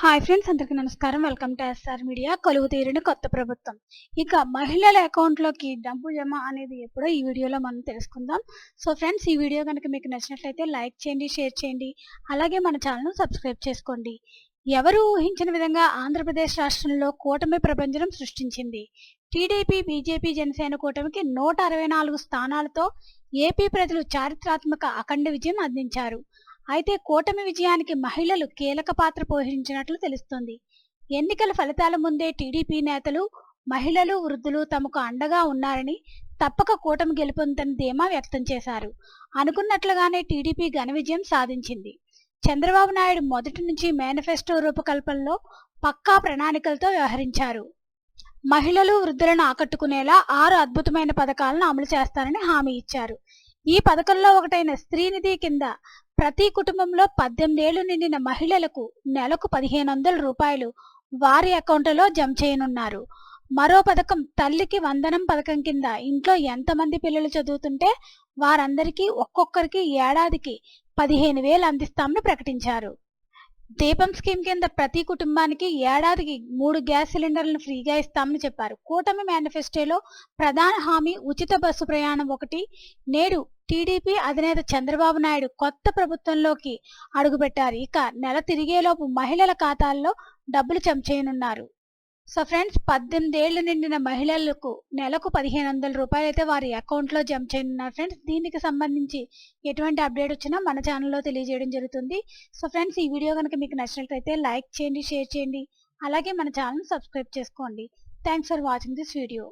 Hi friends, అందరికీ నమస్కారం. Welcome to SR media. కొలువు తీరిన కొత్త ప్రభుత్వం. ఇక మహిళల అకౌంట్లోకి డబ్బు జమ అనేది ఎప్పుడో ఈ వీడియోలో మనం తెలుసుకుందాం. సో ఫ్రెండ్స్, ఈ వీడియో కనుక మీకు నచ్చినట్లయితే లైక్ చేయండి, షేర్ చేయండి, అలాగే మన ఛానల్ను సబ్స్క్రైబ్ చేసుకోండి. ఎవరు ఊహించిన విధంగా ఆంధ్రప్రదేశ్ రాష్ట్రంలో కూటమి ప్రపంచం సృష్టించింది. టీడీపీ, బీజేపీ, జనసేన కూటమికి 164 స్థానాలతో ఏపీ ప్రజలు చారిత్రాత్మక అఖండ విజయం అందించారు. అయితే కూటమి విజయానికి మహిళలు కీలక పాత్ర పోషించినట్లు తెలుస్తోంది. ఎన్నికల ఫలితాల ముందే టీడీపీ నేతలు, మహిళలు, వృద్ధులు తమకు అండగా ఉన్నారని, తప్పక కూటమి గెలుపొందుతుందని ధీమా వ్యక్తం చేశారు. అనుకున్నట్లుగానే టీడీపీ ఘన విజయం సాధించింది. చంద్రబాబు నాయుడు మొదటి నుంచి మేనిఫెస్టో రూపకల్పనలో పక్కా ప్రణాళికలతో వ్యవహరించారు. మహిళలు, వృద్ధులను ఆకట్టుకునేలా 6 అద్భుతమైన పథకాలను అమలు చేస్తారని హామీ ఇచ్చారు. ఈ పథకంలో ఒకటైన స్త్రీనిధి కింద ప్రతి కుటుంబంలో 18 ఏళ్లు నిండిన మహిళలకు నెలకు 1500 రూపాయలు వారి అకౌంట్లలో జమ చేయనున్నారు. మరో పథకం తల్లికి వందనం పథకం కింద ఇంట్లో ఎంతమంది పిల్లలు చదువుతుంటే వారందరికీ ఒక్కొక్కరికి ఏడాదికి 15,000 అందిస్తామని ప్రకటించారు. దీపం స్కీమ్ కింద ప్రతి కుటుంబానికి ఏడాదికి 3 గ్యాస్ సిలిండర్లను ఫ్రీగా ఇస్తామని చెప్పారు. కూటమి మేనిఫెస్టోలో ప్రధాన హామీ ఉచిత బస్సు ప్రయాణం ఒకటి. నేడు టీడీపీ అధినేత చంద్రబాబు నాయుడు కొత్త ప్రభుత్వంలోకి అడుగుపెట్టారు. ఇక నెల తిరిగేలోపు మహిళల ఖాతాల్లో డబ్బులు జమ చేయనున్నారు. సో ఫ్రెండ్స్, 18 ఏళ్లు నిండిన మహిళలకు నెలకు 1500 రూపాయలు అయితే వారి అకౌంట్లో జమ చేయనున్నారు ఫ్రెండ్స్. దీనికి సంబంధించి ఎటువంటి అప్డేట్ వచ్చినా మన ఛానల్లో తెలియజేయడం జరుగుతుంది. సో ఫ్రెండ్స్, ఈ వీడియో కనుక మీకు నచ్చినట్లయితే లైక్ చేయండి, షేర్ చేయండి, అలాగే మన ఛానల్ సబ్స్క్రైబ్ చేసుకోండి. Thanks for watching this video.